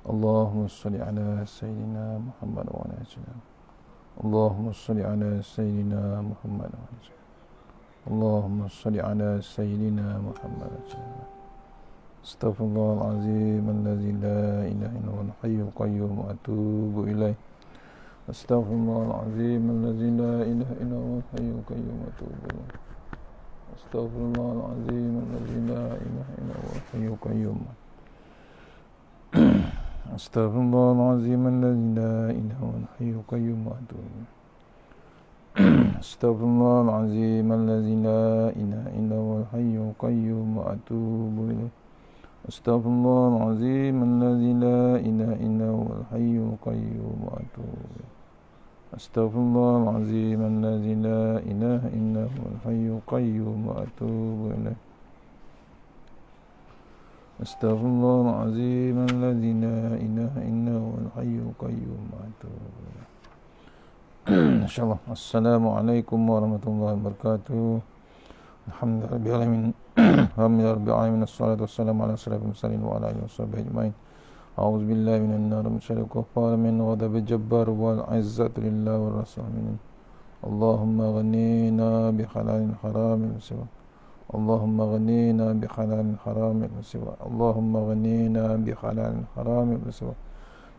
اللهم صل على سيدنا محمد وعلى آله وسلم. اللهم صل على سيدنا محمد وعلى آله وسلم. اللهم صل على سيدنا محمد وعلى آله وسلم. استغفر الله العظيم الذي لا إله إلا هو الحي القيوم وأتوب إليه. استغفر الله العظيم الذي لا إله إلا هو الحي القيوم وأتوب إليه. استغفر الله العظيم الذي لا إله إلا هو الحي القيوم. استغفر الله العظيم الذي لا إله إلا هو الحي القيوم وأتوب إليه. استغفر الله العظيم الذي لا إله إلا هو الحي القيوم وأتوب إليه. استغفر الله العظيم الذي لا إله إلا هو الحي القيوم وأتوب إليه. استغفر الله العظيم الذي لا إله إلا هو الحي القيوم وأتوب إليه. استغفر الله العظيم الذي لا إله إلا هو الحي القيوم وأتوب إليه. Insyaallah. Assalamualaikum warahmatullahi wabarakatuh. Alhamdulillah rabbil alamin. Alhamdulillah rabbil alamin. Wassalatu wassalamu ala asyrafil mursalin wa ala alihi washabbihi ajmain. A'udzu billahi minan nar min syarril kuffar min ghadabil jabbar wal 'izzatu lillahi war rasul. Allahumma ghnina bi halalin haramin siwa. Allahumma ghnina bi halalin haramin siwa. Allahumma ghnina bi halalin haramin siwa.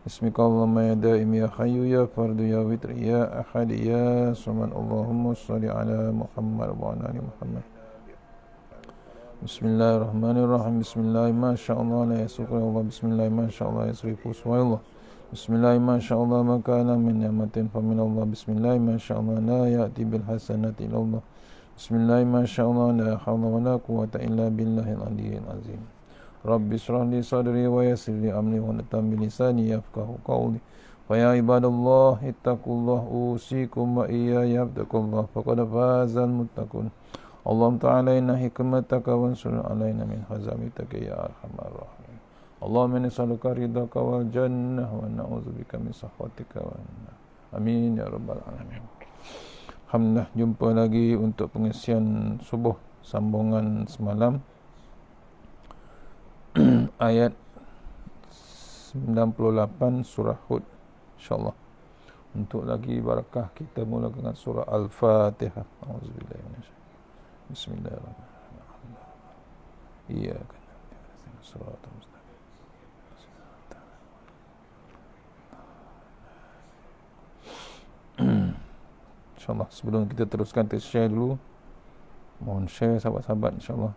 Bismika Allahumma ya daim ya hayyu ya fardu ya witr ya ahad ya samad. Allahumma salli ala Muhammad wa ala ali Muhammad. Bismillahirrahmanirrahim. Bismillah ma sya'allah la yasukra Allah. Bismillah ma sya'allah yasrifu suwaillah. Bismillah ma sya'allah ma kana min ni'matin fa min Allah. Bismillah ma sya'allah la ya'ti bil hasanati illa Allah. Bismillah ma sya'allah la hawla wa la quwwata illa billahil aliyyil azim. Rabbi shrah li sadri wa yassir li amri wa hlul bi lisani yafqahu qawli. Fa ya ibadallah ittaqullah usikum wa iyaya fattaqullah faqad fazal muttaqun. Allahumma ta'ala inna hikmataka wa ansur alaina min hazamitika ya arhamar rahimin. Allahumma inni nas'aluka ridhaka wal jannah wa na'udzubika min sakhatika wan nar. Amin ya rabbal alamin. Alhamdulillah, jumpa lagi untuk pengisian subuh sambungan semalam. Ayat 98 surah Hud, insyaallah. Untuk lagi barakah kita mula dengan surah Al-Fatihah. Auzubillahi minasyaitanir. Bismillahirrahmanirrahim. Iyyaka na'budu wa iyyaka nasta'in. InsyaAllah sebelum kita teruskan, kita share dulu. Mohon share sahabat-sahabat insyaAllah.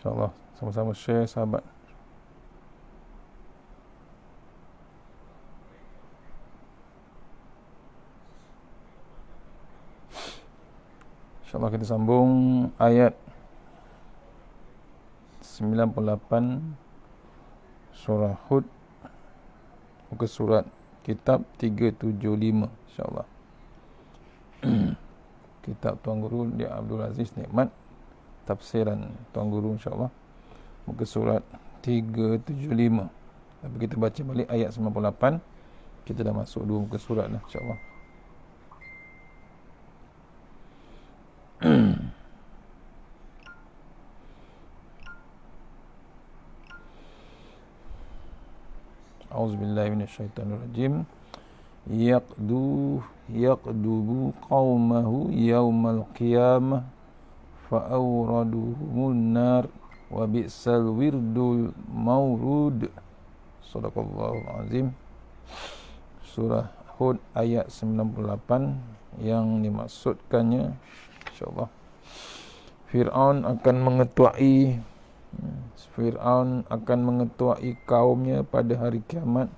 InsyaAllah sama-sama share sahabat. InsyaAllah kita sambung ayat 98 surah Hud, muka surat kitab 375 insyaAllah. Kitab Tuan Guru Dia Abdul Aziz Nikmat, tafsiran Tuan Guru insyaAllah, muka surat 375. Tapi kita baca balik ayat 98. Kita dah masuk dua muka surat dah insyaAllah. A'udzubillahi minasyaitonirrajim. Yaqdubu qaumahu yaumal qiyamah fa'awraduhumun nar wa bi'sal wirdul mawrud. Sadaqallahul azim. Surah Hud ayat 98. yang dimaksudkannya insyaallah Fir'aun akan mengetuai kaumnya pada hari kiamat.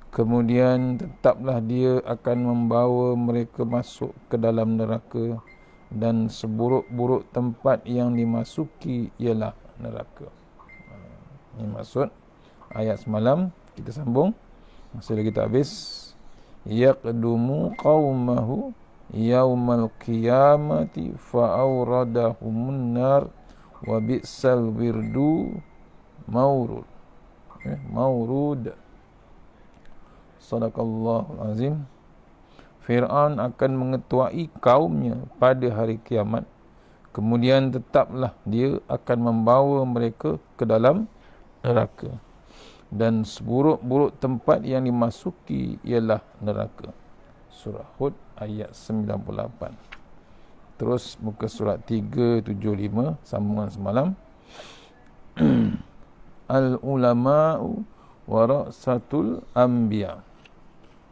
Kemudian tetaplah dia akan membawa mereka masuk ke dalam neraka, dan seburuk-buruk tempat yang dimasuki ialah neraka. Ini maksud ayat semalam. Kita sambung, masih lagi tak habis. Yaqdumu qaumahu yaumal qiyamati fa'auradahumun nar wa bi'sal wirdu maurud. Maurud. Sadaqallahul azim. Fir'aun akan mengetuai kaumnya pada hari kiamat. Kemudian tetaplah dia akan membawa mereka ke dalam neraka, dan seburuk-buruk tempat yang dimasuki ialah neraka. Surah Hud ayat 98. Terus muka surat 375, sambungan semalam. Al-ulama'u warasatul anbiya.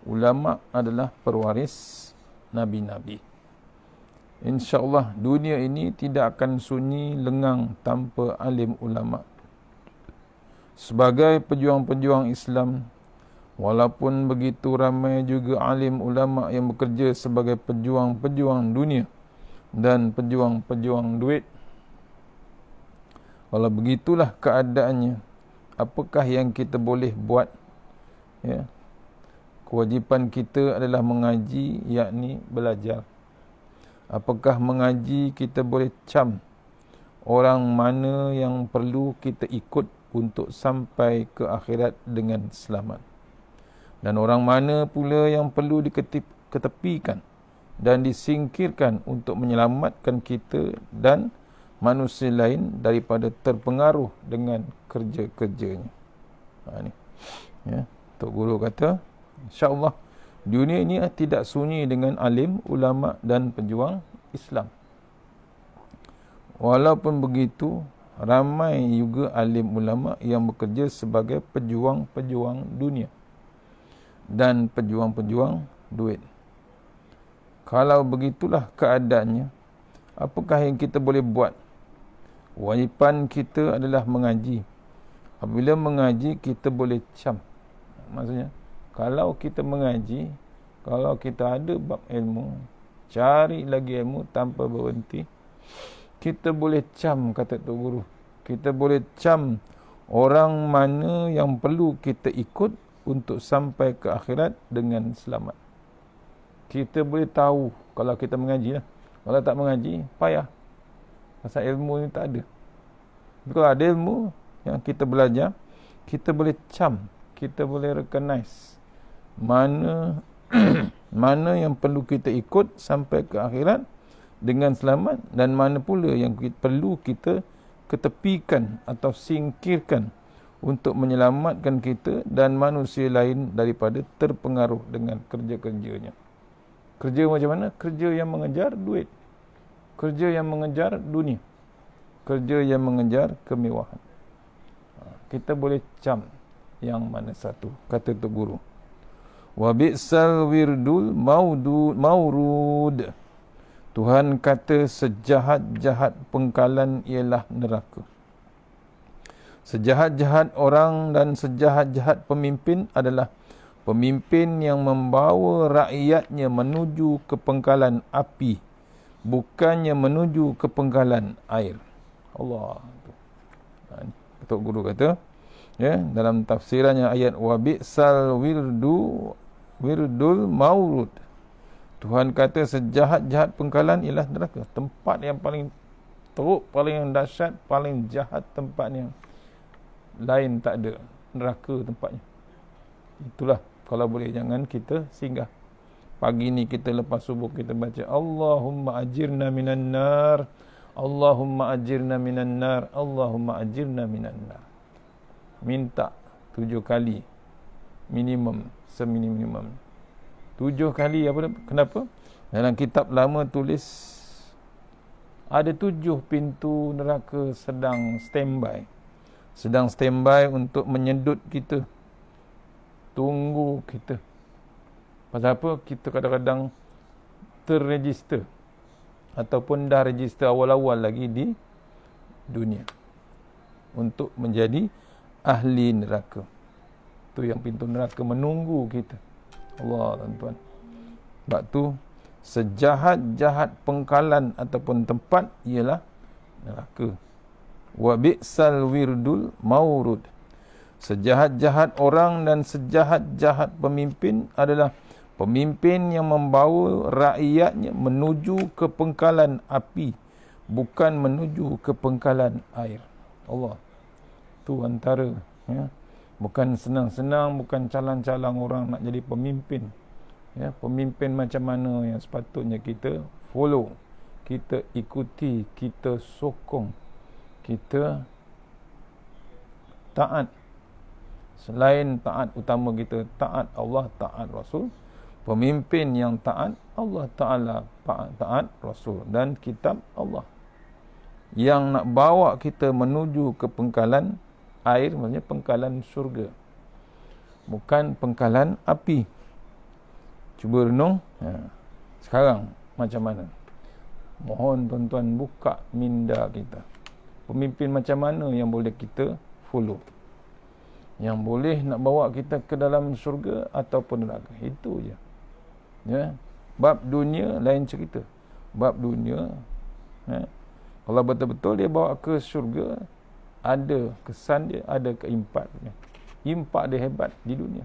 Ulama adalah pewaris nabi-nabi. InsyaAllah dunia ini tidak akan sunyi lengang tanpa alim ulama. Sebagai pejuang-pejuang Islam, walaupun begitu ramai juga alim ulama yang bekerja sebagai pejuang-pejuang dunia dan pejuang-pejuang duit. Kalau begitulah keadaannya, apakah yang kita boleh buat? Ya. Kewajipan kita adalah mengaji, yakni belajar. Apakah mengaji kita boleh cam orang mana yang perlu kita ikut untuk sampai ke akhirat dengan selamat, dan orang mana pula yang perlu diketepikan dan disingkirkan untuk menyelamatkan kita dan manusia lain daripada terpengaruh dengan kerja-kerjanya. Ni ya, Tok Guru kata insya-Allah dunia ini tidak sunyi dengan alim, ulama dan pejuang Islam. Walaupun begitu, ramai juga alim ulama yang bekerja sebagai pejuang-pejuang dunia dan pejuang-pejuang duit. Kalau begitulah keadaannya, apakah yang kita boleh buat? Wajiban kita adalah mengaji. Apabila mengaji, kita boleh cam. Maksudnya, kalau kita mengaji, kalau kita ada bab ilmu, cari lagi ilmu tanpa berhenti, kita boleh cam, kata Tok Guru. Kita boleh cam orang mana yang perlu kita ikut untuk sampai ke akhirat dengan selamat. Kita boleh tahu kalau kita mengaji lah. Kalau tak mengaji, payah. Pasal ilmu ni tak ada. Tapi kalau ada ilmu yang kita belajar, kita boleh cam, kita boleh recognize mana mana yang perlu kita ikut sampai ke akhirat dengan selamat, dan mana pula yang perlu kita ketepikan atau singkirkan untuk menyelamatkan kita dan manusia lain daripada terpengaruh dengan kerja-kerjanya. Kerja macam mana? Kerja yang mengejar duit, kerja yang mengejar dunia, kerja yang mengejar kemewahan. Kita boleh cam yang mana satu, kata Tok Guru. Wa bi'sal wirdul maurud. Tuhan kata sejahat-jahat pengkalan ialah neraka. Sejahat-jahat orang dan sejahat-jahat pemimpin adalah pemimpin yang membawa rakyatnya menuju ke pengkalan api, bukannya menuju ke pengkalan air. Allah. Tok Guru kata, ya, dalam tafsirannya ayat wa bi'sal wirdul maurud. Tuhan kata sejahat-jahat pengkalan ialah neraka, tempat yang paling teruk, paling dahsyat, paling jahat tempatnya. Lain tak ada, neraka tempatnya. Itulah, kalau boleh jangan kita singgah. Pagi ni kita lepas subuh kita baca Allahumma ajirna minan nar, Allahumma ajirna minan nar, Allahumma ajirna minan nar. Minta 7 kali minimum, seminim-minimum 7 kali. Apa? Kenapa? Dalam kitab lama tulis ada 7 pintu neraka sedang standby untuk menyedut kita, tunggu kita. Pasal apa? Kita kadang-kadang terregister ataupun dah register awal-awal lagi di dunia untuk menjadi ahli neraka. Tu yang pintu neraka menunggu kita. Allah, tuan-tuan. Sebab tu sejahat-jahat pengkalan ataupun tempat ialah neraka. Wa bi'sal wirdul maurud. Sejahat-jahat orang dan sejahat-jahat pemimpin adalah pemimpin yang membawa rakyatnya menuju ke pengkalan api, bukan menuju ke pengkalan air. Allah. Tu antara, ya. Bukan senang-senang, bukan calang-calang orang nak jadi pemimpin. Ya, pemimpin macam mana yang sepatutnya kita follow, kita ikuti, kita sokong, kita taat. Selain taat utama kita, taat Allah, taat Rasul. Pemimpin yang taat Allah Ta'ala, taat Rasul dan kitab Allah. Yang nak bawa kita menuju ke pengkalan air, maksudnya pengkalan syurga, bukan pengkalan api. Cuba renung, sekarang macam mana? Mohon tuan-tuan buka minda kita. Pemimpin macam mana yang boleh kita follow, yang boleh nak bawa kita ke dalam syurga ataupun neraka. Itu je. Ya. Bab dunia lain cerita. Bab dunia, kalau betul-betul dia bawa ke syurga, ada kesan dia, ada keimpak dia. Impak dia hebat di dunia.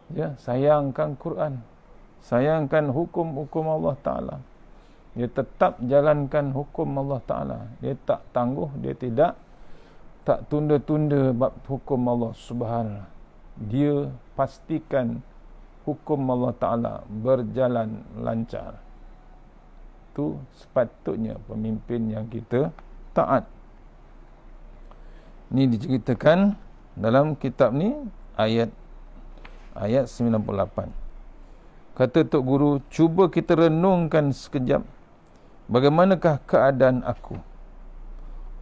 Ya, sayangkan Quran, sayangkan hukum-hukum Allah Ta'ala. Dia tetap jalankan hukum Allah Ta'ala. Dia tak tangguh, dia tak tunda-tunda bab hukum Allah Subhanahu. Dia pastikan hukum Allah Ta'ala berjalan lancar. Itu sepatutnya pemimpin yang kita taat. Ini diceritakan dalam kitab ni, ayat 98. Kata Tok Guru, cuba kita renungkan sekejap, bagaimanakah keadaan aku?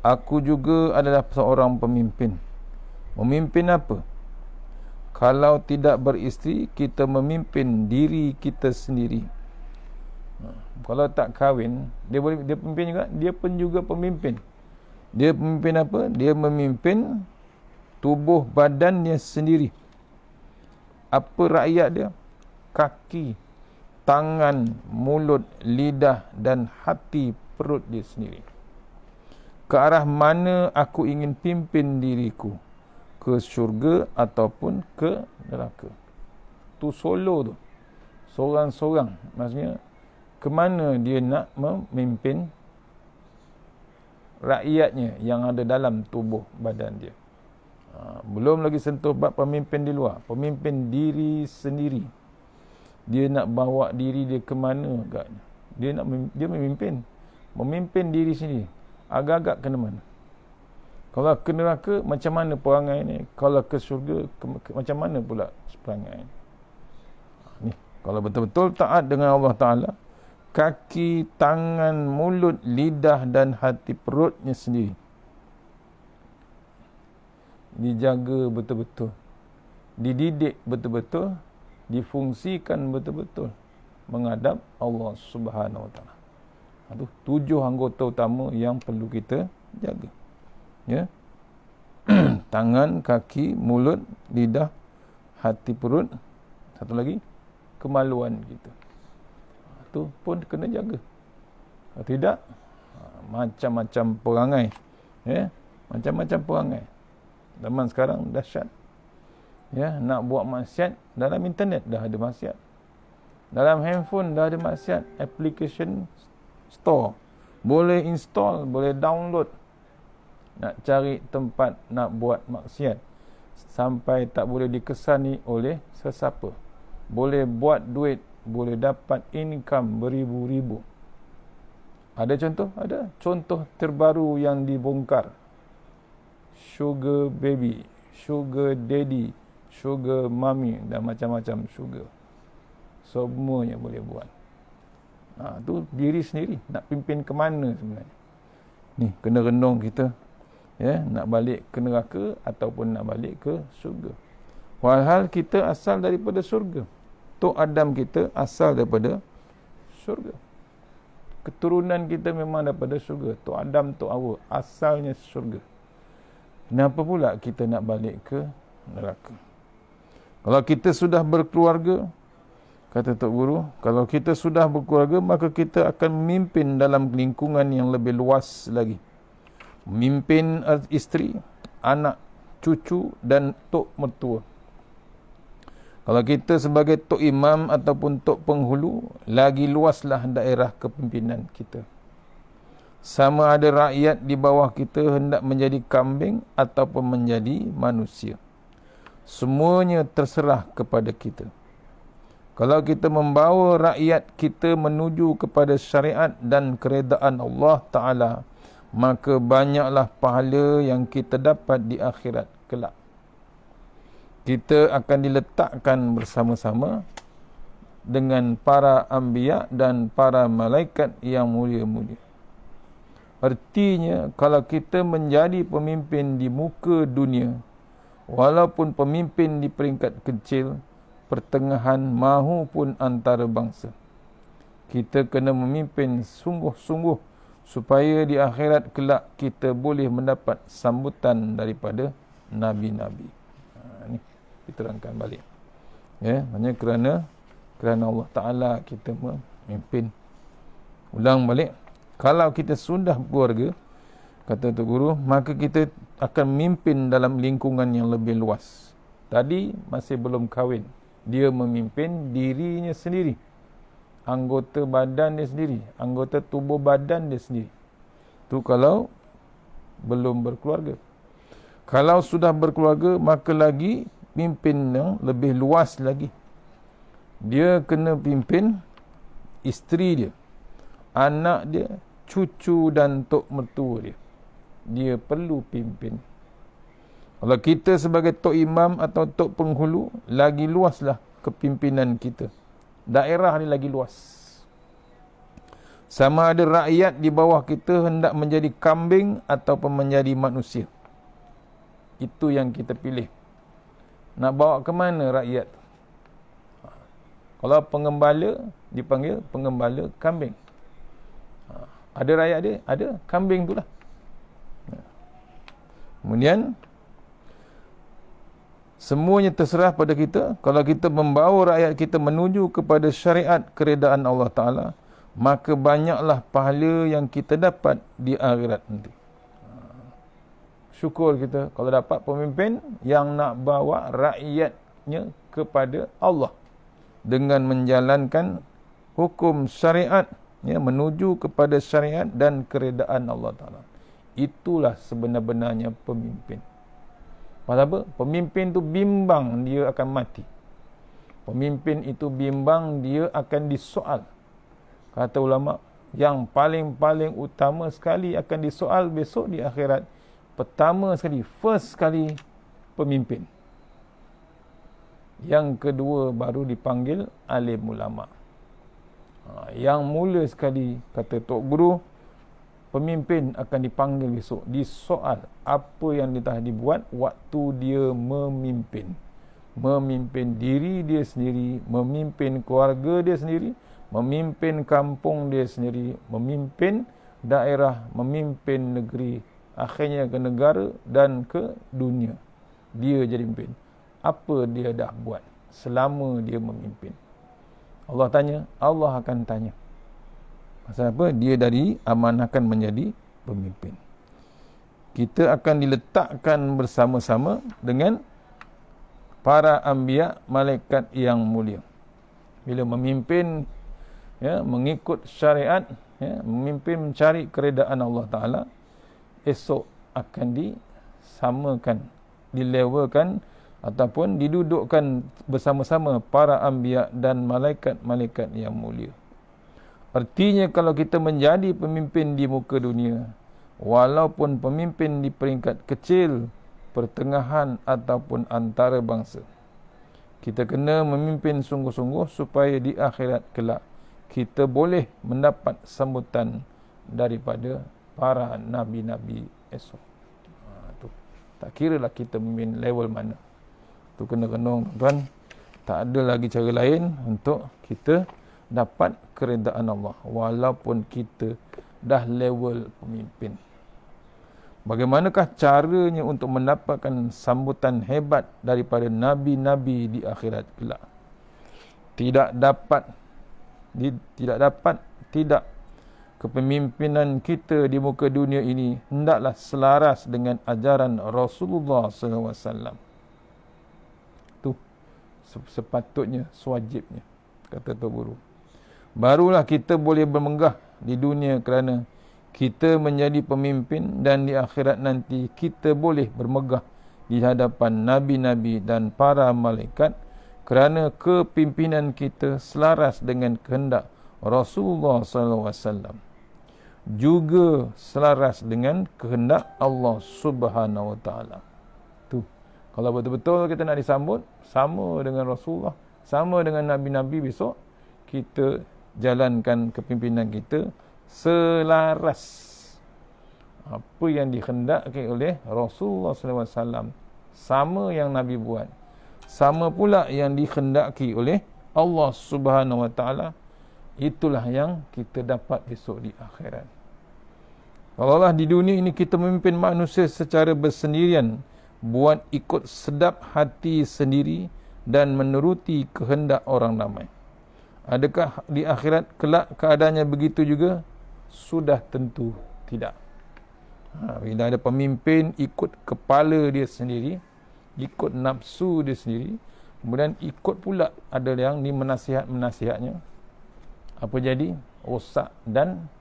Aku juga adalah seorang pemimpin. Memimpin apa? Kalau tidak beristeri, kita memimpin diri kita sendiri. Kalau tak kahwin, dia pemimpin juga, dia pun juga pemimpin. Dia memimpin apa? Dia memimpin tubuh badannya sendiri. Apa rakyat dia? Kaki, tangan, mulut, lidah dan hati perut dia sendiri. Ke arah mana aku ingin pimpin diriku? Ke syurga ataupun ke neraka? Tu solo tu. Seorang-seorang. Maksudnya, ke mana dia nak memimpin rakyatnya yang ada dalam tubuh badan dia. Belum lagi sentuh bab pemimpin di luar. Pemimpin diri sendiri. Dia nak bawa diri dia ke mana agaknya. Dia memimpin. Memimpin diri sendiri. Agak-agak kena mana. Kalau ke neraka, macam mana perangai ni? Kalau ke syurga, macam mana pula perangai ni? Ni, kalau betul-betul taat dengan Allah Ta'ala, kaki, tangan, mulut, lidah dan hati perutnya sendiri dijaga betul-betul, dididik betul-betul, difungsikan betul-betul menghadap Allah Subhanahu Wa Taala. Itu 7 anggota utama yang perlu kita jaga. Ya. Tangan, kaki, mulut, lidah, hati, perut. Satu lagi, kemaluan kita. Itu pun kena jaga. Kalau tidak, macam-macam perangai. Ya, macam-macam perangai. Zaman sekarang dahsyat. Ya, nak buat maksiat dalam internet dah ada maksiat. Dalam handphone dah ada maksiat. Application store. Boleh install, boleh download. Nak cari tempat nak buat maksiat. Sampai tak boleh dikesani oleh sesiapa. Boleh buat duit, boleh dapat income beribu-ribu. Ada contoh? Ada. Contoh terbaru yang dibongkar. Sugar baby, sugar daddy, sugar mommy dan macam-macam sugar. Semuanya boleh buat. Tu diri sendiri. Nak pimpin ke mana sebenarnya? Ni, kena renung kita. Ya, nak balik ke neraka ataupun nak balik ke syurga. Walhal kita asal daripada syurga. Tok Adam kita asal daripada syurga. Keturunan kita memang daripada syurga. Tok Adam, Tok Hawa, asalnya syurga. Kenapa pula kita nak balik ke neraka? Kalau kita sudah berkeluarga, kata Tok Guru, kalau kita sudah berkeluarga, maka kita akan memimpin dalam lingkungan yang lebih luas lagi. Memimpin isteri, anak, cucu dan tok mertua. Kalau kita sebagai tok imam ataupun tok penghulu, lagi luaslah daerah kepimpinan kita. Sama ada rakyat di bawah kita hendak menjadi kambing ataupun menjadi manusia. Semuanya terserah kepada kita. Kalau kita membawa rakyat kita menuju kepada syariat dan keredaan Allah Ta'ala, maka banyaklah pahala yang kita dapat di akhirat kelak. Kita akan diletakkan bersama-sama dengan para anbiya dan para malaikat yang mulia-mulia. Artinya, kalau kita menjadi pemimpin di muka dunia, walaupun pemimpin di peringkat kecil, pertengahan mahupun antara bangsa, kita kena memimpin sungguh-sungguh supaya di akhirat kelak kita boleh mendapat sambutan daripada Nabi-Nabi. Ini diterangkan balik. Maksudnya kerana Allah Ta'ala kita memimpin. Ulang balik. Kalau kita sudah berkeluarga, kata Tok Guru, maka kita akan memimpin dalam lingkungan yang lebih luas. Tadi masih belum kahwin, dia memimpin dirinya sendiri, anggota badan dia sendiri, anggota tubuh badan dia sendiri. Tu kalau belum berkeluarga. Kalau sudah berkeluarga, maka lagi pimpin yang lebih luas lagi. Dia kena pimpin isteri dia, anak dia, cucu dan tok mertua dia. Dia perlu pimpin. Kalau kita sebagai tok imam atau tok penghulu, lagi luaslah kepimpinan kita. Daerah ni lagi luas. Sama ada rakyat di bawah kita hendak menjadi kambing ataupun menjadi manusia. Itu yang kita pilih. Nak bawa ke mana rakyat? Kalau pengembala, dipanggil pengembala kambing. Ada rakyat dia? Ada. Kambing tu lah. Kemudian, semuanya terserah pada kita. Kalau kita membawa rakyat kita menuju kepada syariat keredaan Allah Ta'ala, maka banyaklah pahala yang kita dapat di akhirat nanti. Syukur kita kalau dapat pemimpin yang nak bawa rakyatnya kepada Allah dengan menjalankan hukum syariat, menuju kepada syariat dan keredaan Allah Ta'ala. Itulah sebenar-benarnya pemimpin. Pasal apa? Pemimpin tu bimbang dia akan mati. Pemimpin itu bimbang dia akan disoal. Kata ulama, yang paling-paling utama sekali akan disoal besok di akhirat, pertama sekali, first sekali, pemimpin. Yang kedua baru dipanggil alim ulama. Yang mula sekali, kata Tok Guru, pemimpin akan dipanggil besok, disoal apa yang dia telah dibuat waktu dia memimpin. Memimpin diri dia sendiri, memimpin keluarga dia sendiri, memimpin kampung dia sendiri, memimpin daerah, memimpin negeri, akhirnya ke negara dan ke dunia. Dia jadi pemimpin. Apa dia dah buat selama dia memimpin? Allah tanya, Allah akan tanya. Pasal apa? Dia dari amanahkan menjadi pemimpin. Kita akan diletakkan bersama-sama dengan para anbiya, malaikat yang mulia. Bila memimpin, mengikut syariat, memimpin mencari keredaan Allah Ta'ala, esok akan disamakan, dilevelkan ataupun didudukkan bersama-sama para anbiya dan malaikat-malaikat yang mulia. Artinya kalau kita menjadi pemimpin di muka dunia, walaupun pemimpin di peringkat kecil, pertengahan ataupun antara bangsa, kita kena memimpin sungguh-sungguh supaya di akhirat kelak kita boleh mendapat sambutan daripada para nabi-nabi esok. Tu. Tak kira lah kita memimpin level mana. Tu kena kenong tuan. Tak ada lagi cara lain untuk kita dapat keredaan Allah walaupun kita dah level pemimpin. Bagaimanakah caranya untuk mendapatkan sambutan hebat daripada nabi-nabi di akhirat kelak? Tidak kepemimpinan kita di muka dunia ini hendaklah selaras dengan ajaran Rasulullah SAW. Itu sepatutnya, sewajibnya, kata Tuan Guru. Barulah kita boleh bermenggah di dunia kerana kita menjadi pemimpin, dan di akhirat nanti kita boleh bermegah di hadapan nabi-nabi dan para malaikat kerana kepimpinan kita selaras dengan kehendak Rasulullah SAW, juga selaras dengan kehendak Allah Subhanahu Wa Taala. Tu, kalau betul-betul kita nak disambut sama dengan Rasulullah, sama dengan nabi-nabi, besok kita jalankan kepimpinan kita selaras apa yang dikhendaki oleh Rasulullah SAW, sama yang Nabi buat, sama pula yang dikhendaki oleh Allah Subhanahu Wa Taala. Itulah yang kita dapat besok di akhirat. Kalaulah di dunia ini kita memimpin manusia secara bersendirian, buat ikut sedap hati sendiri dan menuruti kehendak orang ramai, adakah di akhirat kelak keadaannya begitu juga? Sudah tentu tidak. Bila ada pemimpin ikut kepala dia sendiri, ikut nafsu dia sendiri, kemudian ikut pula ada yang ni menasihatnya, apa jadi? Rosak dan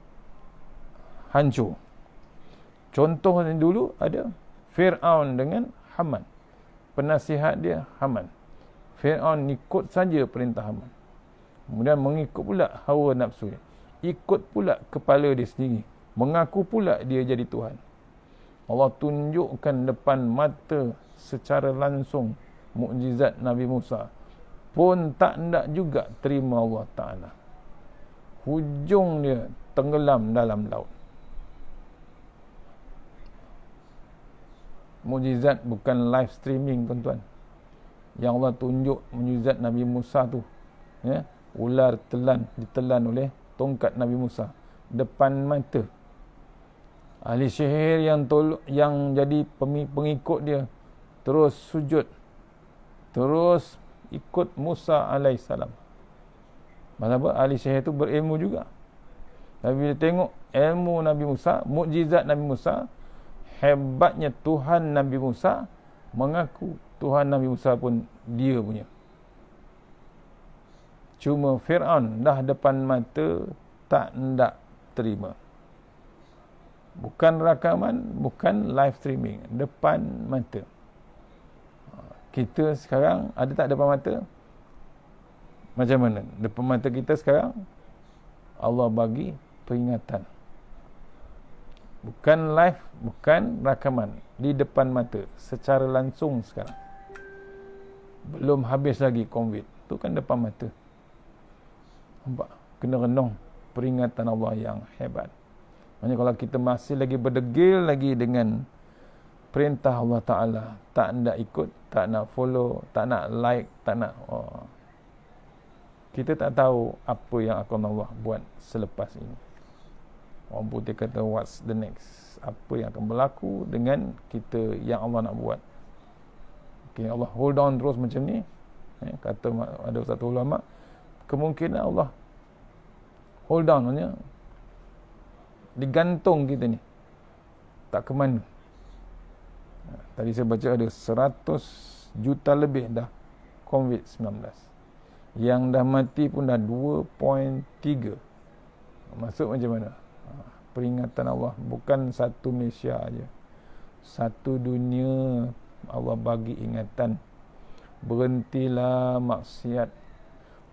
hancur. Contoh yang dulu ada Fir'aun dengan Haman. Penasihat dia Haman. Fir'aun ikut saja perintah Haman, kemudian mengikut pula hawa nafsu dia, ikut pula kepala dia sendiri, mengaku pula dia jadi Tuhan. Allah tunjukkan depan mata secara langsung mukjizat Nabi Musa, pun tak nak juga terima Allah Ta'ala. Hujung dia tenggelam dalam laut. Mukjizat bukan live streaming, tuan-tuan. Yang Allah tunjuk mukjizat Nabi Musa tu, ya, ular ditelan oleh tongkat Nabi Musa depan mata. Ahli sihir yang jadi pengikut dia terus sujud, terus ikut Musa alaihissalam. Sebab ahli sihir itu berilmu juga. Tapi bila tengok ilmu Nabi Musa, mukjizat Nabi Musa, hebatnya Tuhan Nabi Musa, mengaku Tuhan Nabi Musa pun dia punya. Cuma Fir'aun dah depan mata tak nak terima. Bukan rakaman, bukan live streaming, depan mata. Kita sekarang ada tak depan mata? Macam mana? Depan mata kita sekarang Allah bagi peringatan. Bukan live, bukan rakaman, di depan mata secara langsung sekarang. Belum habis lagi COVID, tu kan depan mata. Nampak? Kena renung peringatan Allah yang hebat. Maksudnya kalau kita masih lagi berdegil lagi dengan perintah Allah Ta'ala, tak nak ikut, tak nak follow, tak nak like, tak nak, kita tak tahu apa yang akan Allah buat selepas ini. Orang putih kata what's the next, apa yang akan berlaku dengan kita yang Allah nak buat. Okay, Allah hold on terus macam ni, kata ada satu ulama, kemungkinan Allah hold down, maksudnya digantung kita ni, tak ke mana. Tadi saya baca ada 100 juta lebih dah COVID-19, yang dah mati pun dah 2.3. Maksud macam mana? Peringatan Allah, bukan satu Malaysia aja, satu dunia Allah bagi ingatan. Berhentilah maksiat,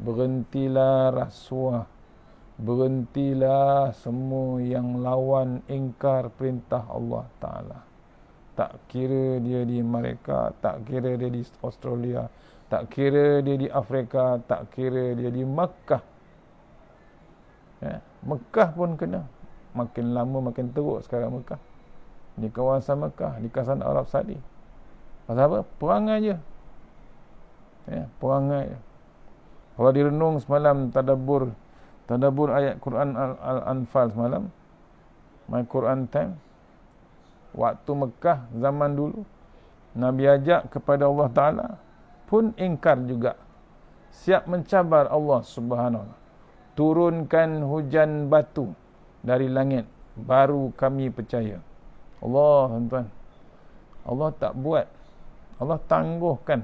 berhentilah rasuah, berhentilah semua yang lawan ingkar perintah Allah Ta'ala. Tak kira dia di Amerika, tak kira dia di Australia, tak kira dia di Afrika, tak kira dia di Mekah. Mekah pun kena. Makin lama makin teruk sekarang Mekah. Di kawasan Mekah, di kawasan Arab Saudi. Pasal apa? Perangai je. Perangai je. Kalau direnung semalam, tadabbur ayat Quran Al-Anfal semalam, My Quran Time, waktu Mekah zaman dulu, Nabi ajak kepada Allah Ta'ala, pun ingkar juga. Siap mencabar Allah Subhanahu Wa. Turunkan hujan batu dari langit, baru kami percaya. Allah, tuan-tuan, Allah tak buat, Allah tangguhkan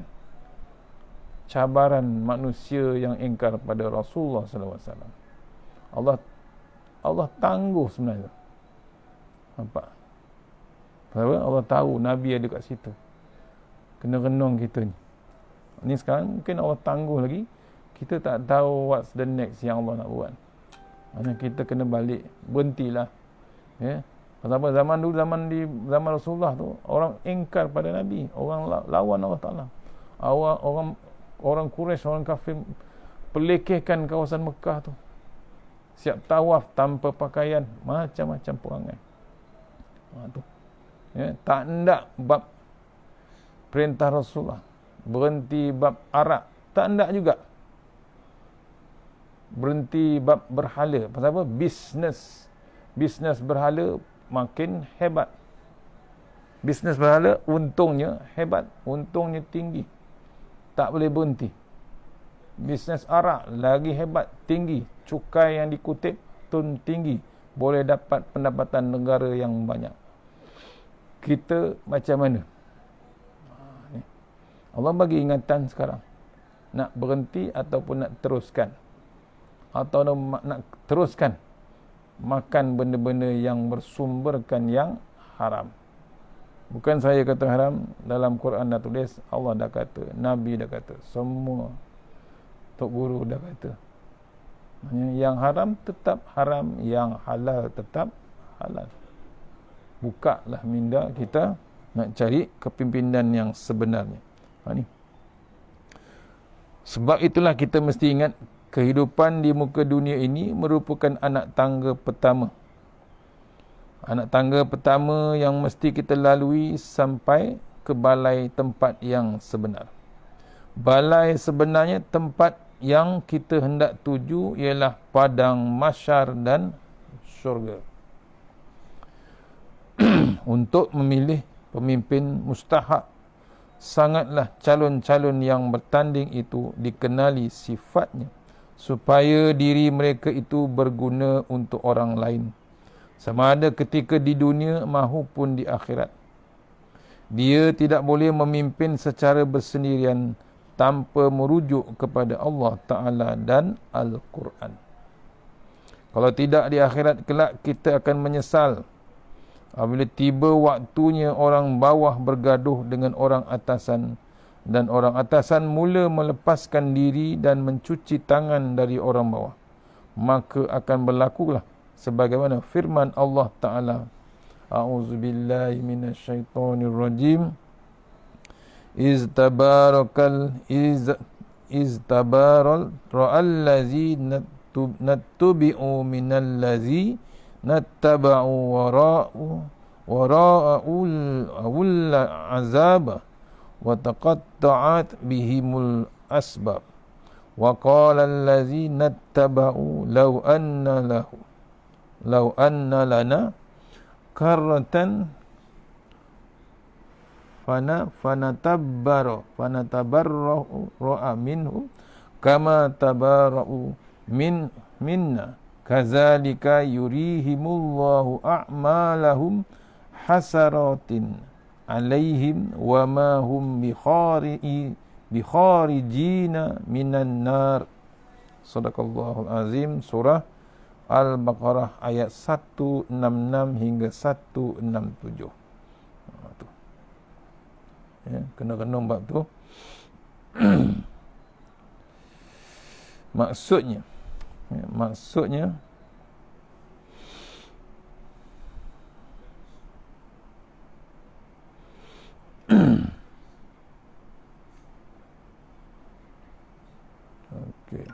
cabaran manusia yang ingkar pada Rasulullah SAW. Allah tangguh sebenarnya. Nampak? Sebab Allah tahu Nabi ada kat situ. Kena renung kita ni. Ni sekarang mungkin Allah tangguh lagi. Kita tak tahu what's the next yang Allah nak buat. Maksudnya kita kena balik, berhentilah. Ya. Sebab zaman dulu, zaman Rasulullah tu, orang ingkar pada Nabi, orang lawan Allah Ta'ala. Orang Quraisy, orang kafir pelekehkan kawasan Mekah tu. Siap tawaf tanpa pakaian, macam-macam perangai. Tu. Ya, tak hendak bab perintah Rasulullah, berhenti bab arak, tak hendak juga. Berhenti bab berhala. Pasal apa? Bisnes berhala makin hebat. Bisnes berhala untungnya hebat, untungnya tinggi. Tak boleh berhenti. Bisnes arak lagi hebat, tinggi. Cukai yang dikutip tun tinggi. Boleh dapat pendapatan negara yang banyak. Kita macam mana? Allah bagi ingatan sekarang. Nak berhenti ataupun nak teruskan? Atau nak teruskan makan benda-benda yang bersumberkan yang haram. Bukan saya kata haram, dalam Quran dah tulis, Allah dah kata, Nabi dah kata, semua Tok Guru dah kata. Yang haram tetap haram, yang halal tetap halal. Bukalah minda kita nak cari kepimpinan yang sebenarnya. Ni. Sebab itulah kita mesti ingat, kehidupan di muka dunia ini merupakan anak tangga pertama. Anak tangga pertama yang mesti kita lalui sampai ke balai tempat yang sebenar. Balai sebenarnya, tempat yang kita hendak tuju, ialah padang mahsyar dan syurga. Untuk memilih pemimpin mustahak, sangatlah calon-calon yang bertanding itu dikenali sifatnya, supaya diri mereka itu berguna untuk orang lain, sama ada ketika di dunia mahupun di akhirat. Dia tidak boleh memimpin secara bersendirian tanpa merujuk kepada Allah Ta'ala dan Al-Quran. Kalau tidak, di akhirat kelak kita akan menyesal apabila tiba waktunya orang bawah bergaduh dengan orang atasan, dan orang atasan mula melepaskan diri dan mencuci tangan dari orang bawah. Maka akan berlakulah sebagaimana firman Allah Ta'ala, A'udzubillahi minasyaitonirrajim, Iztabaral ra'allazi nattubi'u minallazi nattaba'u wara'ul azaba wa taqatta'at bihimul asbab wa qala allazi nattaba'u law anna lana karratan fanatabarra minhum kama tabarra'u minna kadzalika yurihimullahu a'malahum hasaratin alaihim wa ma hum bikharijina minan nar. Sadaqallahul azim. Surah Al-Baqarah ayat 166 hingga 167. Ya, kena renung bab tu. Maksudnya okey,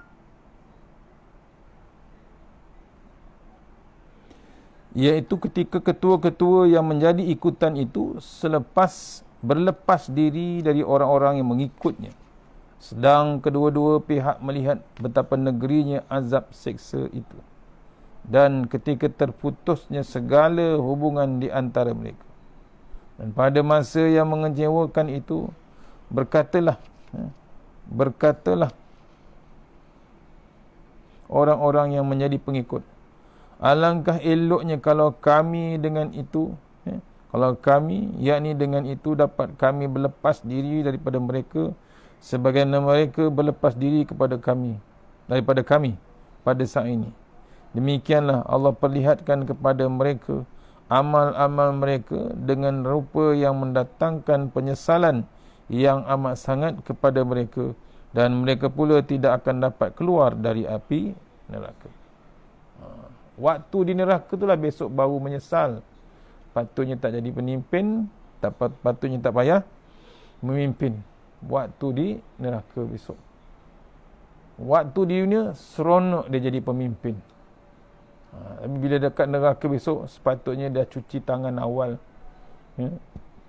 iaitu ketika ketua-ketua yang menjadi ikutan itu berlepas diri dari orang-orang yang mengikutnya, sedang kedua-dua pihak melihat betapa negerinya azab seksa itu, dan ketika terputusnya segala hubungan di antara mereka. Dan pada masa yang mengecewakan itu, berkatalah orang-orang yang menjadi pengikut, alangkah eloknya kalau kami dengan itu, kalau kami, yakni dengan itu dapat kami berlepas diri daripada mereka, sebagaimana mereka berlepas diri daripada kami pada saat ini. Demikianlah Allah perlihatkan kepada mereka amal-amal mereka dengan rupa yang mendatangkan penyesalan yang amat sangat kepada mereka, dan mereka pula tidak akan dapat keluar dari api neraka. Waktu di neraka itulah besok baru menyesal. Patutnya tak jadi pemimpin, patutnya tak payah memimpin. Waktu di neraka besok. Waktu di dunia seronok dia jadi pemimpin. Tapi bila dekat neraka besok, sepatutnya dia cuci tangan awal.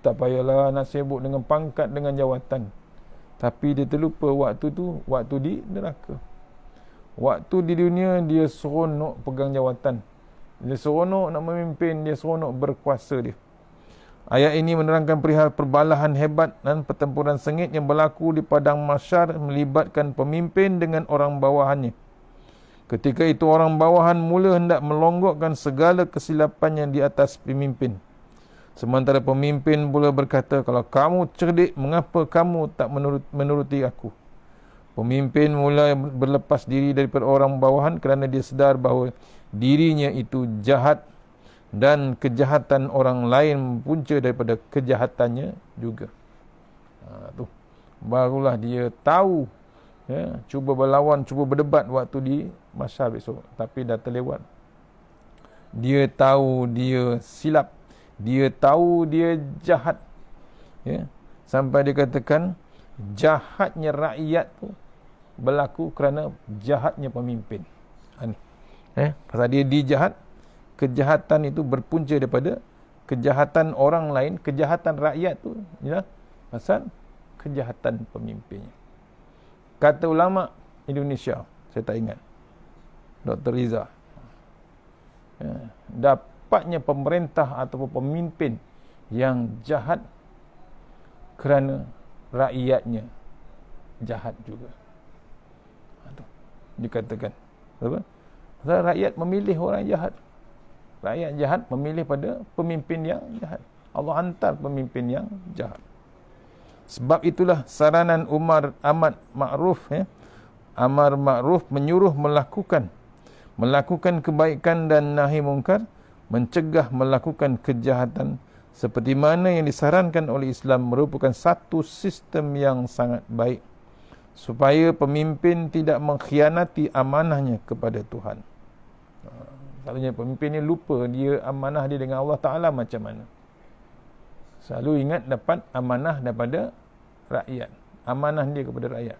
Tak payahlah nak sibuk dengan pangkat, dengan jawatan. Tapi dia terlupa waktu tu, waktu di neraka. Waktu di dunia dia seronok pegang jawatan, dia seronok nak memimpin, dia seronok berkuasa dia. Ayat ini menerangkan perihal perbalahan hebat dan pertempuran sengit yang berlaku di padang mahsyar melibatkan pemimpin dengan orang bawahannya. Ketika itu orang bawahan mula hendak melonggokkan segala kesilapannya di atas pemimpin. Sementara pemimpin pula berkata, kalau kamu cerdik, mengapa kamu tak menuruti aku? Pemimpin mula berlepas diri daripada orang bawahan kerana dia sedar bahawa dirinya itu jahat, dan kejahatan orang lain punca daripada kejahatannya juga. Tu barulah dia tahu, cuba berlawan, cuba berdebat waktu di mahsyar besok, tapi dah terlewat. Dia tahu dia silap, dia tahu dia jahat, sampai dia katakan jahatnya rakyat tu berlaku kerana jahatnya pemimpin. Pasal dia dijahat, kejahatan itu berpunca daripada kejahatan orang lain, kejahatan rakyat tu pasal kejahatan pemimpinnya. Kata ulama Indonesia, saya tak ingat, Dr. Riza, dapatnya pemerintah ataupun pemimpin yang jahat kerana rakyatnya jahat juga. Dikatakan apa? Rakyat memilih orang jahat. Rakyat jahat memilih pada pemimpin yang jahat. Allah hantar pemimpin yang jahat. Sebab itulah saranan Amar Ma'ruf menyuruh melakukan kebaikan dan nahi mungkar, mencegah melakukan kejahatan, seperti mana yang disarankan oleh Islam merupakan satu sistem yang sangat baik, supaya pemimpin tidak mengkhianati amanahnya kepada Tuhan. Selalunya pemimpin ni lupa dia amanah dia dengan Allah Ta'ala macam mana. Selalu ingat dapat amanah daripada rakyat, amanah dia kepada rakyat.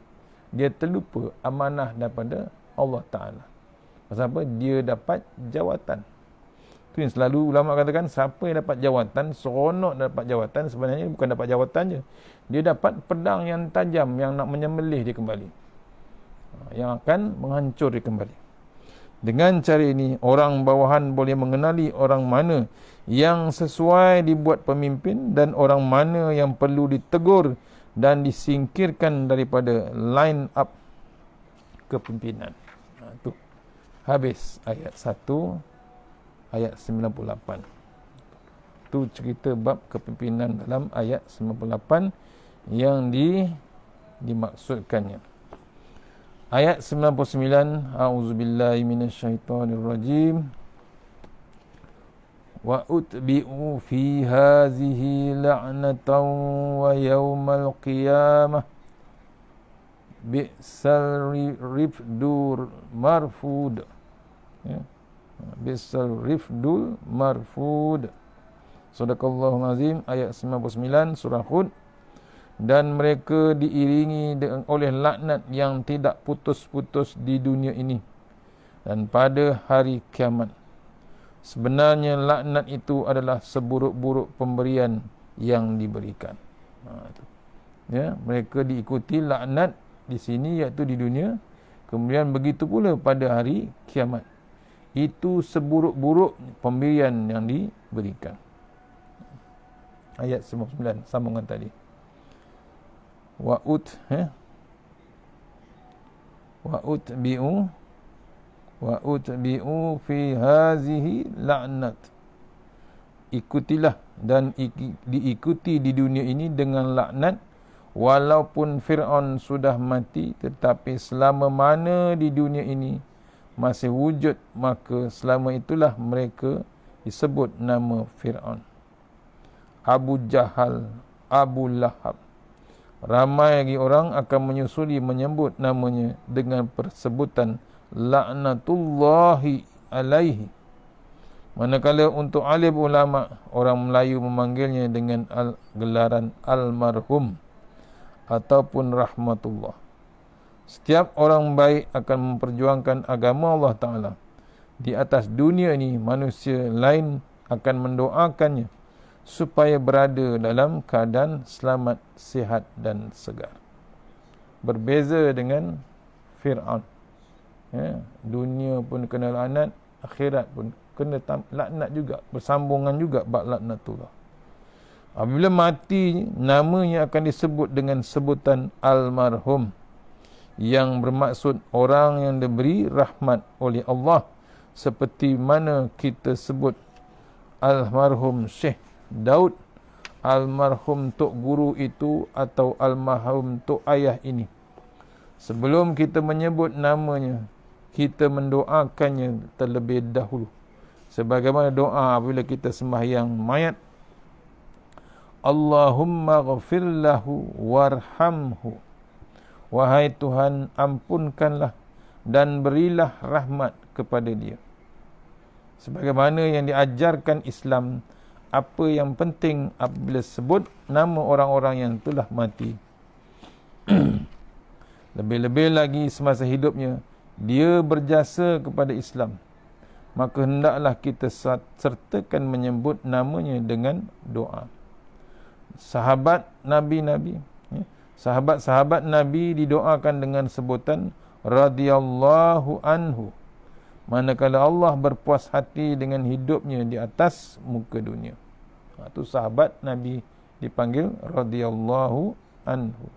Dia terlupa amanah daripada Allah Ta'ala. Pasal apa? Dia dapat jawatan. Itu yang selalu ulama katakan, siapa yang dapat jawatan, seronok dapat jawatan, sebenarnya bukan dapat jawatan je, dia dapat pedang yang tajam yang nak menyembelih dia kembali, yang akan menghancur dia kembali. Dengan cara ini, orang bawahan boleh mengenali orang mana yang sesuai dibuat pemimpin dan orang mana yang perlu ditegur dan disingkirkan daripada line up kepimpinan. Itu habis ayat 1, ayat 98. Itu cerita bab kepimpinan dalam ayat 98 yang dimaksudkannya. Ayat 99, a'udzubillahi minasyaitonirrajim. Wa utbi'u fi hazihi la'natan wa yawmal qiyamah bi'sal rifdur marfud. Bi'sal rifdul marfud. Sadaqallahul azim. Ayat 99 surah Hud. Dan mereka diiringi oleh laknat yang tidak putus-putus di dunia ini dan pada hari kiamat. Sebenarnya laknat itu adalah seburuk-buruk pemberian yang diberikan. Mereka diikuti laknat di sini iaitu di dunia, kemudian begitu pula pada hari kiamat. Itu seburuk-buruk pemberian yang diberikan. Ayat 99 sambungan tadi. Wa utbi'u fi hazihi la'nat. Ikutilah dan diikuti di dunia ini dengan laknat. Walaupun Fir'aun sudah mati, tetapi selama mana di dunia ini masih wujud, maka selama itulah mereka disebut nama Fir'aun, Abu Jahal, Abu Lahab. Ramai lagi orang akan menyusuli menyebut namanya dengan persebutan laknatullahi alaihi. Manakala untuk alim ulama, orang Melayu memanggilnya dengan gelaran almarhum ataupun rahmatullah. Setiap orang baik akan memperjuangkan agama Allah Ta'ala. Di atas dunia ini, manusia lain akan mendoakannya supaya berada dalam keadaan selamat, sihat dan segar. Berbeza dengan Fir'aun. Dunia pun kena laknat, akhirat pun kena laknat juga, bersambungan juga bab laknatullah. Apabila mati, namanya akan disebut dengan sebutan almarhum, yang bermaksud orang yang diberi rahmat oleh Allah, seperti mana kita sebut almarhum Syekh Daud, almarhum Tok Guru itu, atau almarhum Tok Ayah ini. Sebelum kita menyebut namanya, kita mendoakannya terlebih dahulu. Sebagaimana doa apabila kita sembahyang mayat, Allahumma ghafir lahu warhamhu. Wahai Tuhan, ampunkanlah dan berilah rahmat kepada dia. Sebagaimana yang diajarkan Islam, apa yang penting apabila sebut nama orang-orang yang telah mati. Lebih-lebih lagi semasa hidupnya, dia berjasa kepada Islam, maka hendaklah kita sertakan menyebut namanya dengan doa. Sahabat Nabi-Nabi, sahabat-sahabat Nabi didoakan dengan sebutan radhiyallahu anhu, manakala Allah berpuas hati dengan hidupnya di atas muka dunia. Itu sahabat Nabi dipanggil radhiyallahu anhu.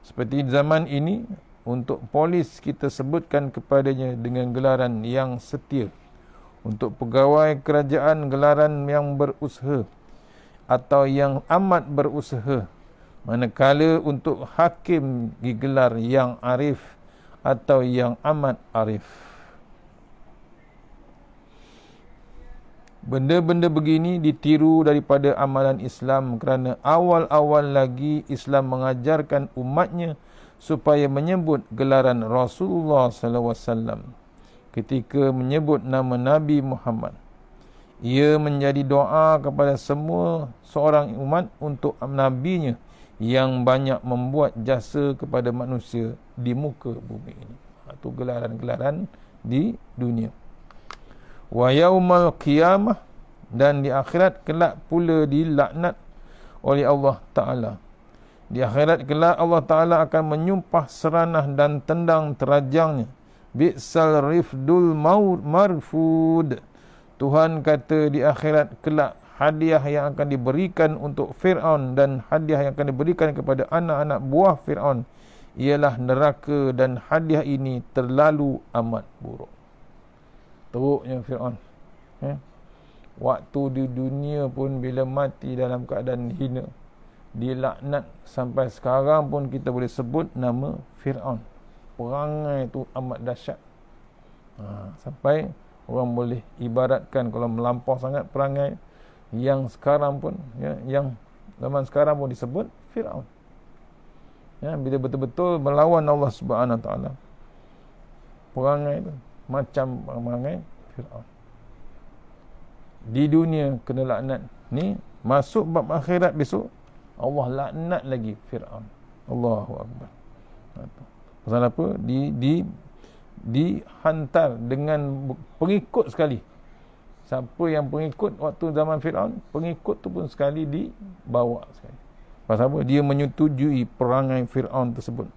Seperti zaman ini, untuk polis kita sebutkan kepadanya dengan gelaran yang setia. Untuk pegawai kerajaan, gelaran yang berusaha atau yang amat berusaha. Manakala untuk hakim digelar yang arif atau yang amat arif. Benda-benda begini ditiru daripada amalan Islam, kerana awal-awal lagi Islam mengajarkan umatnya supaya menyebut gelaran Rasulullah SAW. Ketika menyebut nama Nabi Muhammad, ia menjadi doa kepada semua seorang umat untuk nabinya yang banyak membuat jasa kepada manusia di muka bumi ini. Itu gelaran-gelaran di dunia. Wa yaumal qiyamah, dan di akhirat kelak pula dilaknat oleh Allah Ta'ala. Di akhirat kelak Allah Ta'ala akan menyumpah seranah dan tendang terajangnya. Bi'sal rifdul marfud. Tuhan kata di akhirat kelak hadiah yang akan diberikan untuk Fir'aun dan hadiah yang akan diberikan kepada anak-anak buah Fir'aun ialah neraka, dan hadiah ini terlalu amat buruk. Teruknya Fir'aun. Waktu di dunia pun bila mati dalam keadaan hina, dilaknat, sampai sekarang pun kita boleh sebut nama Fir'aun. Perangai itu amat dahsyat. Sampai orang boleh ibaratkan kalau melampau sangat perangai yang sekarang pun, yang zaman sekarang pun disebut Fir'aun. Bila betul-betul melawan Allah Subhanahu Wa Taala, perangai itu macam perangai Fir'aun. Di dunia kena laknat. Ni masuk bab akhirat besok, Allah laknat lagi Fir'aun. Allahu Akbar. Pasal apa? Dihantar dengan pengikut sekali. Siapa yang pengikut waktu zaman Fir'aun, pengikut tu pun sekali dibawa sekali. Pasal apa? Dia menyetujui perangai Fir'aun tersebut.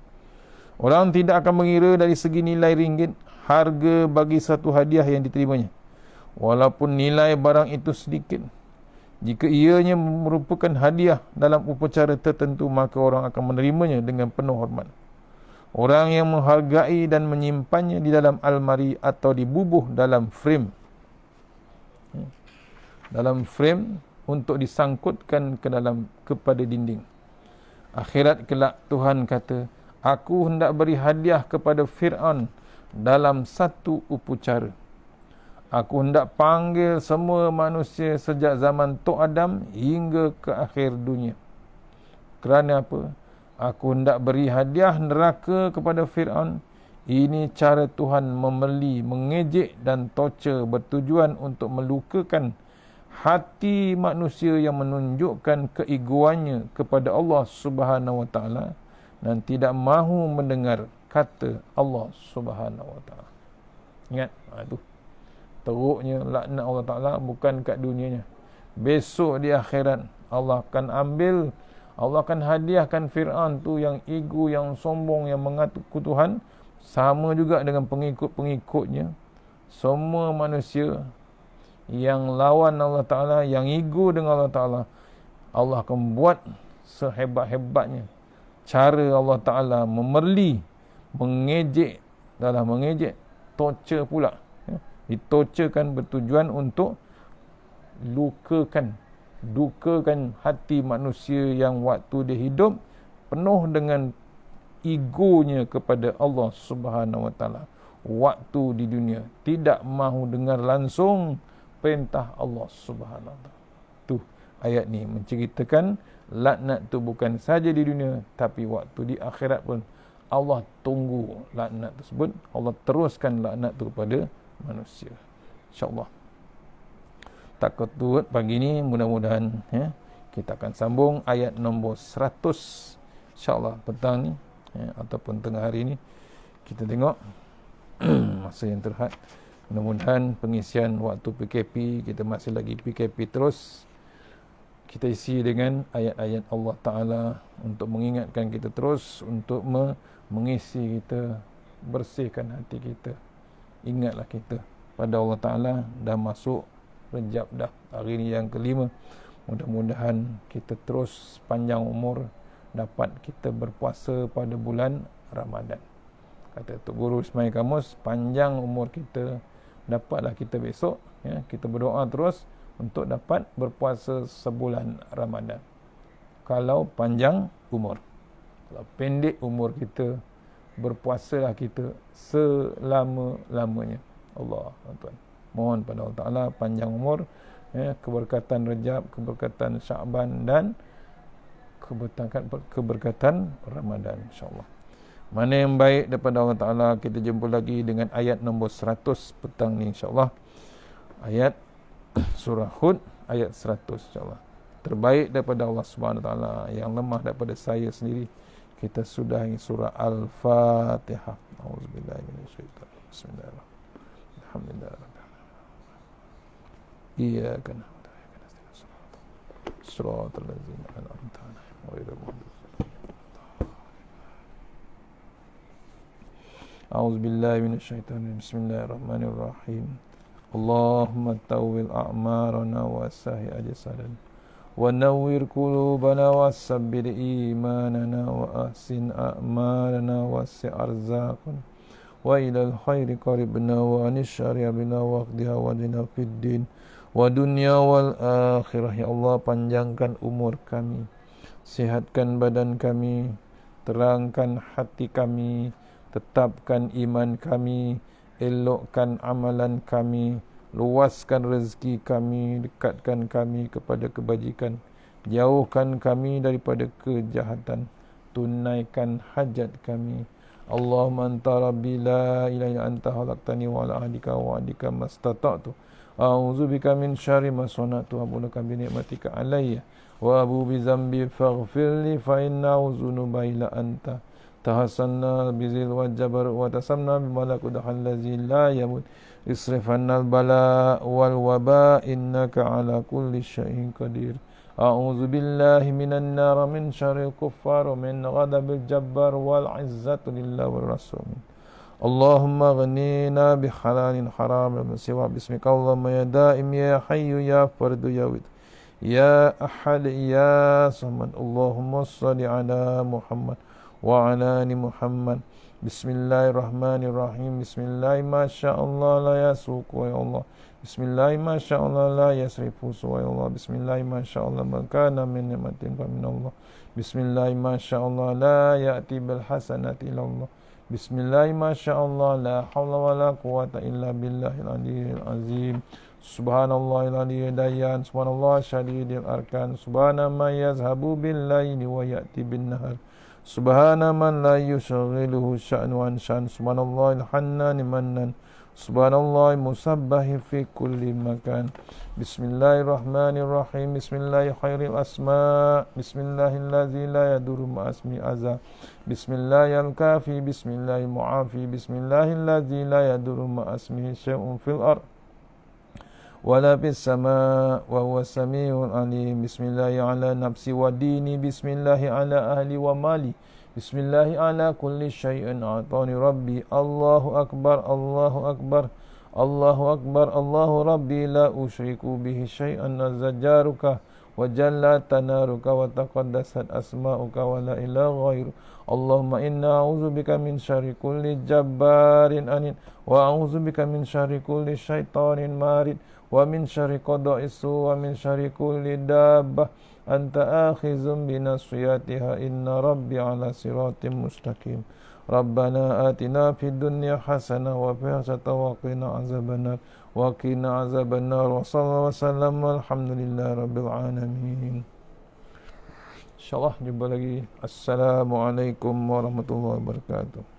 Orang tidak akan mengira dari segi nilai ringgit harga bagi satu hadiah yang diterimanya, walaupun nilai barang itu sedikit. Jika ianya merupakan hadiah dalam upacara tertentu, maka orang akan menerimanya dengan penuh hormat. Orang yang menghargai dan menyimpannya di dalam almari atau dibubuh dalam frame, untuk disangkutkan kepada dinding. Akhirat kelak Tuhan kata, aku hendak beri hadiah kepada Fir'aun dalam satu upacara. Aku hendak panggil semua manusia sejak zaman Tok Adam hingga ke akhir dunia. Kerana apa? Aku hendak beri hadiah neraka kepada Fir'aun. Ini cara Tuhan memeli, mengejek dan torture bertujuan untuk melukakan hati manusia yang menunjukkan keegoannya kepada Allah Subhanahu Wa Taala dan tidak mahu mendengar kata Allah Subhanahu Wa Taala. Ingat, itu teruknya laknat Allah Taala bukan kat dunianya. Besok di akhirat Allah akan hadiahkan Fir'aun tu yang ego, yang sombong, yang mengaku Tuhan, sama juga dengan pengikut-pengikutnya. Semua manusia yang lawan Allah Ta'ala, yang ego dengan Allah Ta'ala, Allah akan buat sehebat-hebatnya cara Allah Ta'ala memerli, mengejek, torture pula. Ditorturekan bertujuan untuk dukakan hati manusia yang waktu dia hidup penuh dengan egonya kepada Allah Subhanahu Wa Taala. Waktu di dunia tidak mahu dengar langsung perintah Allah Subhanahu Wa Taala. Tu ayat ni menceritakan laknat tu bukan saja di dunia, tapi waktu di akhirat pun Allah tunggu laknat tersebut. Allah teruskan laknat tu kepada manusia. InsyaAllah. Tak ketut pagi ni, mudah-mudahan kita akan sambung ayat nombor 100 InsyaAllah petang ni, ataupun tengah hari ni. Kita tengok masa yang terhad. Mudah-mudahan pengisian waktu PKP, kita masih lagi PKP terus, kita isi dengan ayat-ayat Allah Ta'ala untuk mengingatkan kita terus, untuk mengisi kita, bersihkan hati kita. Ingatlah kita pada Allah Ta'ala. Dah masuk Rejab dah, hari ni yang kelima. Mudah-mudahan kita terus panjang umur, dapat kita berpuasa pada bulan Ramadan. Kata Tok Guru Ismail Kamus, panjang umur kita, dapatlah kita besok, kita berdoa terus untuk dapat berpuasa sebulan Ramadan. Kalau panjang umur. Kalau pendek umur kita, berpuasalah kita selama-lamanya. Allah Tuhan, mohon pada Allah Ta'ala panjang umur, keberkatan Rejab, keberkatan Sya'ban dan keberkatan Ramadan, insyaAllah. Mana yang baik daripada Allah Ta'ala, kita jumpa lagi dengan ayat nombor 100 petang ni, insyaAllah. Ayat surah Hud, ayat 100, insyaAllah. Terbaik daripada Allah Subhanahu Wa Ta'ala, yang lemah daripada saya sendiri. Kita sudahi surah Al-Fatihah. Auzubillahi minasyaitanir rajim. Bismillahirrahmanirrahim. Alhamdulillah. Iyyaka na'budu wa iyyaka nasta'in. Shiratal ladzina an'amta 'alaihim ghairil maghdubi 'alaihim. Auzubillahi minasyaitanir rajim. Bismillahirrahmanirrahim. Allahumma tawwil a'marana wa sahi ajsadana wa nawwir qulubana wa sabbir imanana wa ahsin a'malana wa si' arzaqana wa ilal khairi qaribna wa anishari bina waqdiha wa dina fid din wa dunya wal akhirah. Ya Allah, panjangkan umur kami, sihatkan badan kami, terangkan hati kami, tetapkan iman kami, elokkan amalan kami, luaskan rezeki kami, dekatkan kami kepada kebajikan, jauhkan kami daripada kejahatan, tunaikan hajat kami. Allahumma anta rabbi la ilaha illa anta khalaqtani wa ala ahdika wa ahdika mastata'tu a'udzubika min syarri ma sana'tu wa laka bi ni'matika alayya wa abu bi dzambi faghfirli fa innahu dzunuba illa anta tahassanna bizil wa jabar wa tasamna bi malakut allazi la yamut isrifanna al bala wal waba innaka ala kulli syai'in qadir. أعوذ بالله من النار من شر الكفار ومن غضب الجبار والعزة لله والرسول. اللهم اغننا بحلال حرام سوى باسمك اللهم يا دائم يا حي يا فرد يا ود يا أحد يا صمد. اللهم صل على محمد وعلى آل محمد. بسم الله الرحمن الرحيم. بسم الله ما شاء الله لا يسوق يا الله. بسم الله ما شاء الله لا يصرف يا الله. بسم الله ما شاء الله ما كان من نعمة فمن الله. بسم الله ما شاء الله لا يأتي بالحسنة إلا الله. بسم الله ما شاء الله لا حول ولا قوة إلا بالله العلي العظيم. سبحان الله العلي الديان. سبحان الله شديد الأركان. سبحان من يذهب بالليل ويأتي بالنهار. سبحان من لا يشغله شأن عن شأن. سبحان الله الحنان منان. سبحان الله مسبح في كل مكان. بسم الله الرحمن الرحيم. بسم الله خير الأسماء. بسم الله الذي لا يضر مع اسمه أذى. بسم الله الكافي. بسم الله المعافي. بسم الله الذي لا يضر مع اسمه شيء في الأرض ولا في السماء وهو السميع العليم. بسم الله على نفسي وديني. بسم الله على أهلي ومالي. بسم الله على كل شيء أعطاني ربي. الله أكبر الله أكبر الله أكبر. الله ربي لا أشرك به شيئا. زجارك وجل تنارك وتقدست أسماؤك ولا إله غيرك. اللهم إنا أعوذ بك من شر كل جبار أنين وأعوذ بك من شر كل شيطان مارد ومن شر قضاء السوء ومن شر كل دابة أنت آخذ بناصيتها إن ربي على صراط مستقيم. ربنا آتنا في الدنيا حسنة وفي حسنة وقنا عذاب النار وقنا عذاب النار. وصلى الله وسلم والحمد لله رب العالمين. InsyaAllah jumpa lagi. Assalamualaikum warahmatullahi wabarakatuh.